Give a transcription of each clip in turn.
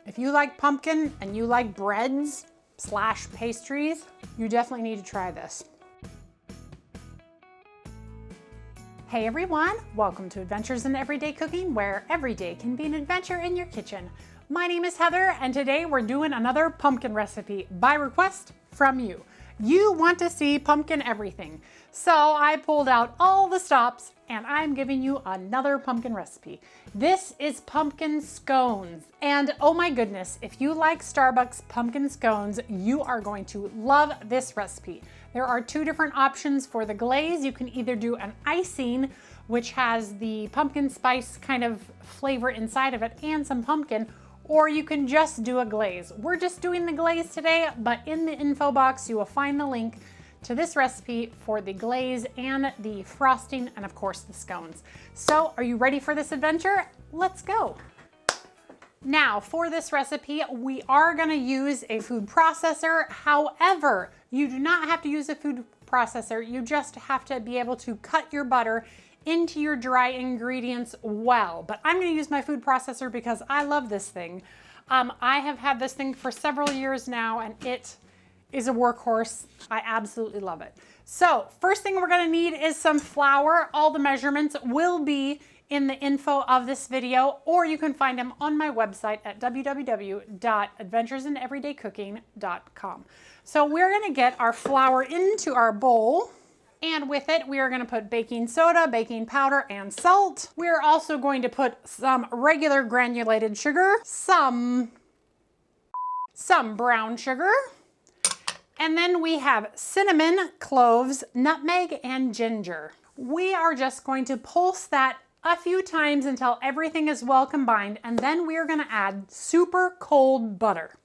If you like pumpkin and you like breads slash pastries, you definitely need to try this. Hey everyone, welcome to Adventures in Everyday Cooking, where every day can be an adventure in your kitchen. My name is Heather, and today we're doing another pumpkin recipe by request from you. You want to see pumpkin everything. So I pulled out all the stops and I'm giving you another pumpkin recipe. This is pumpkin scones. And oh my goodness, if you like Starbucks pumpkin scones, you are going to love this recipe. There are two different options for the glaze. You can either do an icing, which has the pumpkin spice kind of flavor inside of it and some pumpkin, or you can just do a glaze. We're just doing the glaze today, but in the info box, you will find the link to this recipe for the glaze and the frosting and of course the scones. So are you ready for this adventure? Let's go. Now for this recipe, we are gonna use a food processor. However, you do not have to use a food processor. You just have to be able to cut your butter into your dry ingredients well. But I'm gonna use my food processor because I love this thing. I have had this thing for several years now and it is a workhorse. I absolutely love it. So first thing we're gonna need is some flour. All the measurements will be in the info of this video, or you can find them on my website at www.adventuresineverydaycooking.com. So we're gonna get our flour into our bowl, and with it, we are gonna put baking soda, baking powder, and salt. We're also going to put some regular granulated sugar, some brown sugar, and then we have cinnamon, cloves, nutmeg, and ginger. We are just going to pulse that a few times until everything is well combined, and then we are gonna add super cold butter.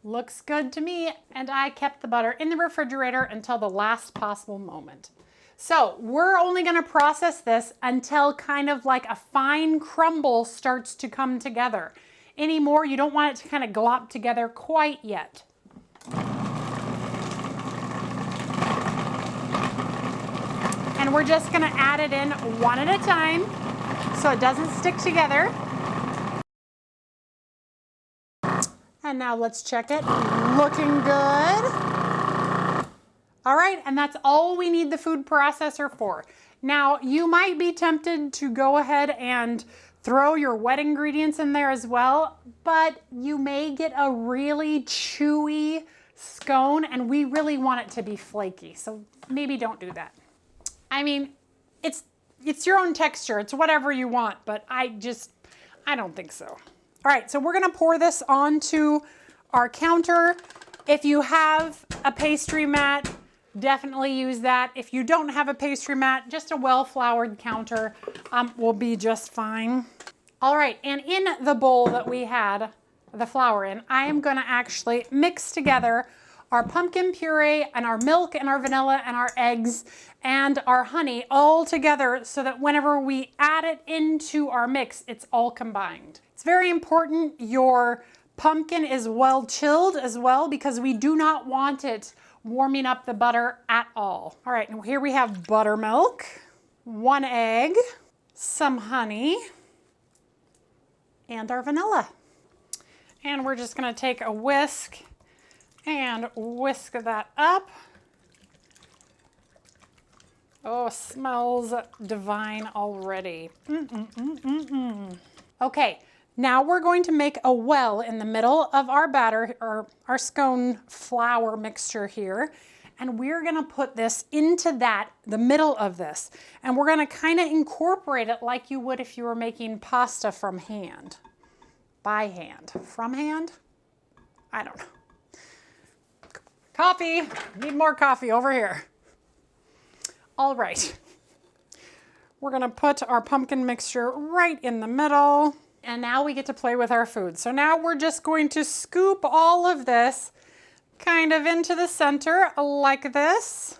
Looks good to me, and I kept the butter in the refrigerator until the last possible moment. So we're only gonna process this until kind of like a fine crumble starts to come together. Anymore, you don't want it to kind of glop together quite yet. And we're just gonna add it in one at a time so it doesn't stick together. And now let's check it. Looking good. All right, and that's all we need the food processor for. Now, you might be tempted to go ahead and throw your wet ingredients in there as well, but you may get a really chewy scone, and we really want it to be flaky, so maybe don't do that. I mean, it's your own texture. It's whatever you want, but I don't think so. All right, so we're gonna pour this onto our counter. If you have a pastry mat, definitely use that. If you don't have a pastry mat, just a well-floured counter will be just fine. All right, and in the bowl that we had the flour in, I am gonna actually mix together our pumpkin puree and our milk and our vanilla and our eggs and our honey all together so that whenever we add it into our mix, it's all combined. It's very important your pumpkin is well chilled as well because we do not want it warming up the butter at all. All right, and here we have buttermilk, 1 egg, some honey, and our vanilla. And we're just gonna take a whisk and whisk that up. Oh, smells divine already. Okay, now we're going to make a well in the middle of our batter, or our scone flour mixture here. And we're gonna put this into the middle of this. And we're gonna kind of incorporate it like you would if you were making pasta from hand. By hand. From hand? I don't know. Coffee, need more coffee over here. All right. We're gonna put our pumpkin mixture right in the middle. And now we get to play with our food. So now we're just going to scoop all of this kind of into the center like this.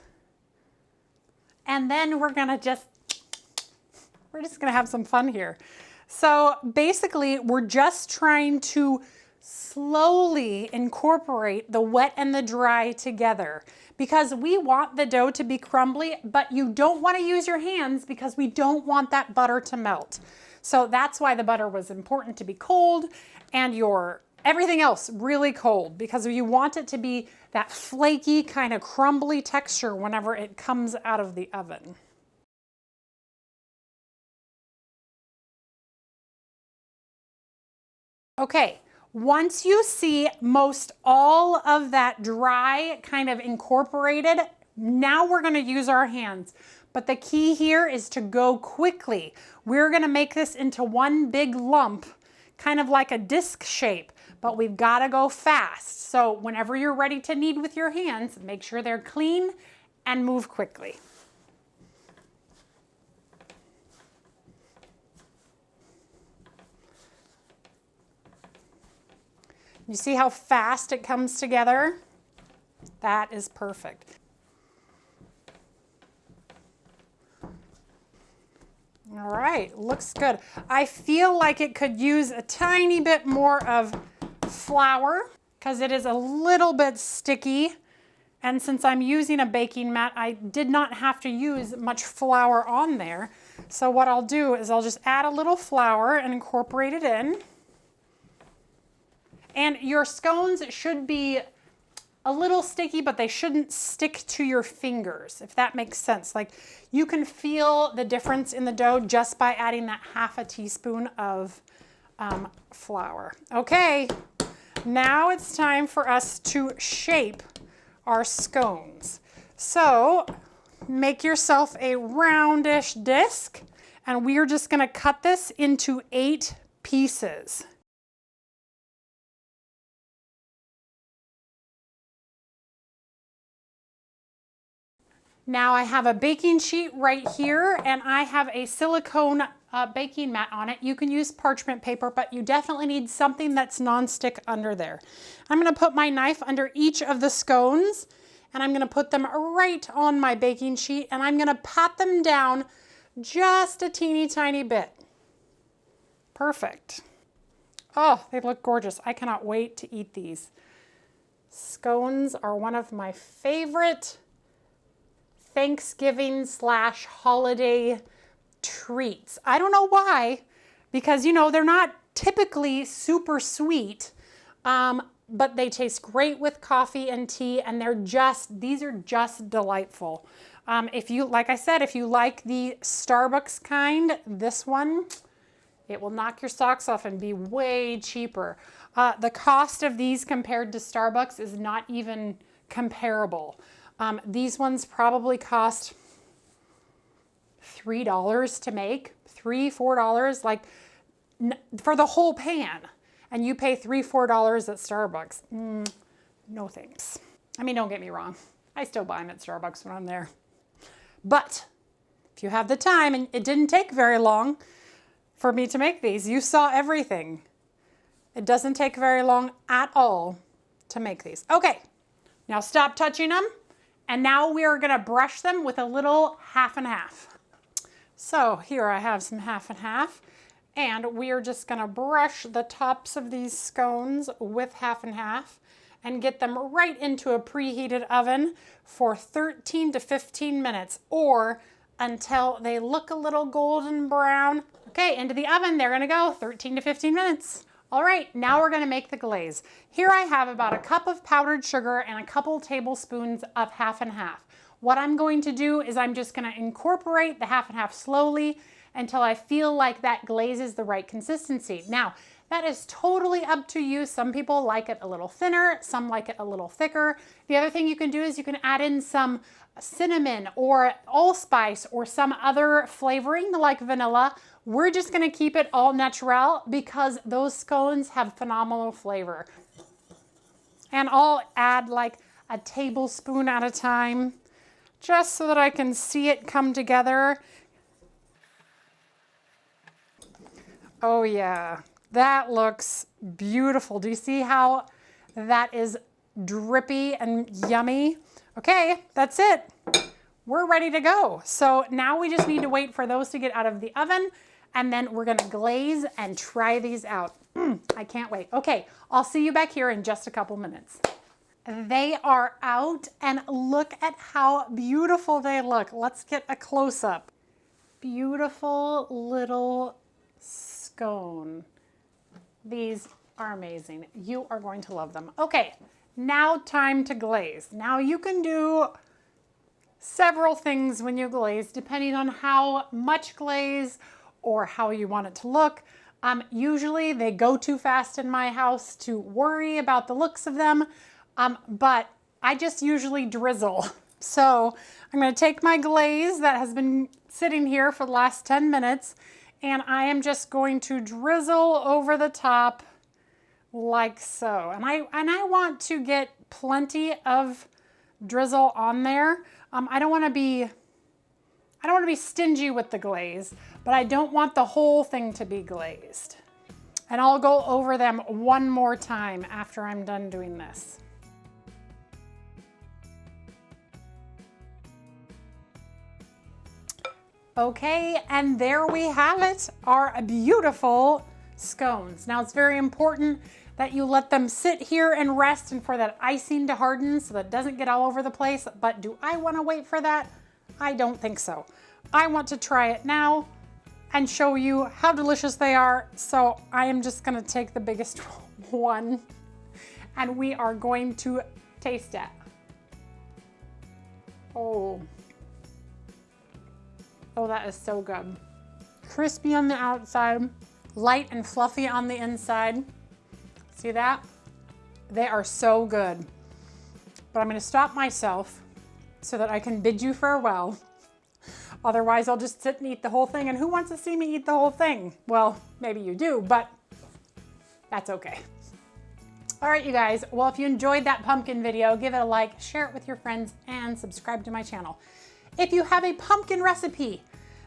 And then we're just gonna have some fun here. So basically we're just trying to slowly incorporate the wet and the dry together because we want the dough to be crumbly, but you don't want to use your hands because we don't want that butter to melt. So that's why the butter was important to be cold and everything else really cold, because you want it to be that flaky kind of crumbly texture whenever it comes out of the oven. Okay, once you see most all of that dry kind of incorporated, now we're going to use our hands. But the key here is to go quickly. We're going to make this into one big lump, kind of like a disc shape, but we've got to go fast. So whenever you're ready to knead with your hands, make sure they're clean and move quickly. You see how fast it comes together? That is perfect. All right, looks good. I feel like it could use a tiny bit more of flour because it is a little bit sticky. And since I'm using a baking mat, I did not have to use much flour on there. So what I'll do is I'll just add a little flour and incorporate it in. And your scones should be a little sticky, but they shouldn't stick to your fingers, if that makes sense. Like, you can feel the difference in the dough just by adding that half a teaspoon of flour. Okay, now it's time for us to shape our scones. So make yourself a roundish disc, and we are just gonna cut this into 8 pieces. Now I have a baking sheet right here, and I have a silicone baking mat on it. You can use parchment paper, but you definitely need something that's nonstick under there. I'm gonna put my knife under each of the scones, and I'm gonna put them right on my baking sheet, and I'm gonna pat them down just a teeny tiny bit. Perfect. Oh, they look gorgeous. I cannot wait to eat these. Scones are one of my favorite Thanksgiving/holiday treats. I don't know why, because, you know, they're not typically super sweet, but they taste great with coffee and tea, and these are just delightful. If you, like I said, if you like the Starbucks kind, this one, it will knock your socks off and be way cheaper. The cost of these compared to Starbucks is not even comparable. These ones probably cost $3 to make, $3, $4, like for the whole pan. And you pay $3, $4 at Starbucks. No thanks. I mean, don't get me wrong. I still buy them at Starbucks when I'm there. But if you have the time, and it didn't take very long for me to make these, you saw everything. It doesn't take very long at all to make these. Okay, now stop touching them. And now we are gonna brush them with a little half and half. So here I have some half and half, and we are just gonna brush the tops of these scones with half and half and get them right into a preheated oven for 13 to 15 minutes, or until they look a little golden brown. Okay, into the oven they're gonna go, 13 to 15 minutes. All right, now we're gonna make the glaze. Here I have about a cup of powdered sugar and a couple tablespoons of half and half. What I'm going to do is I'm just gonna incorporate the half and half slowly until I feel like that glaze is the right consistency. Now, that is totally up to you. Some people like it a little thinner, some like it a little thicker. The other thing you can do is you can add in some cinnamon or allspice or some other flavoring like vanilla. We're just gonna keep it all natural because those scones have phenomenal flavor. And I'll add like a tablespoon at a time, just so that I can see it come together. Oh yeah, that looks beautiful. Do you see how that is drippy and yummy? Okay, that's it. We're ready to go. So now we just need to wait for those to get out of the oven, and then we're gonna glaze and try these out. I can't wait. Okay, I'll see you back here in just a couple minutes. They are out and look at how beautiful they look. Let's get a close-up. Beautiful little scone. These are amazing. You are going to love them. Okay, now time to glaze. Now you can do several things when you glaze, depending on how much glaze or how you want it to look. Usually they go too fast in my house to worry about the looks of them, but I just usually drizzle. So I'm going to take my glaze that has been sitting here for the last 10 minutes, and I am just going to drizzle over the top like so. And I want to get plenty of drizzle on there. I don't want to be stingy with the glaze, but I don't want the whole thing to be glazed. And I'll go over them one more time after I'm done doing this. Okay, and there we have it, our beautiful scones. Now it's very important that you let them sit here and rest and for that icing to harden so that it doesn't get all over the place. But do I want to wait for that? I don't think so. I want to try it now and show you how delicious they are. So I am just gonna take the biggest one and we are going to taste it. Oh, that is so good. Crispy on the outside, light and fluffy on the inside. See that? They are so good. But I'm gonna stop myself so that I can bid you farewell. Otherwise, I'll just sit and eat the whole thing. And who wants to see me eat the whole thing? Well, maybe you do, but that's okay. All right, you guys. Well, if you enjoyed that pumpkin video, give it a like, share it with your friends, and subscribe to my channel. If you have a pumpkin recipe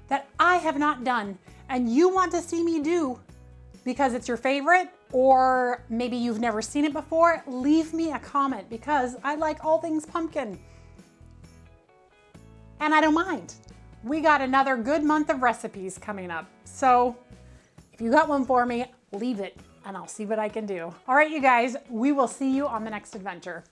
that I have not done and you want to see me do because it's your favorite, or maybe you've never seen it before, leave me a comment because I like all things pumpkin. And I don't mind. We got another good month of recipes coming up. So if you got one for me, leave it and I'll see what I can do. All right, you guys, we will see you on the next adventure.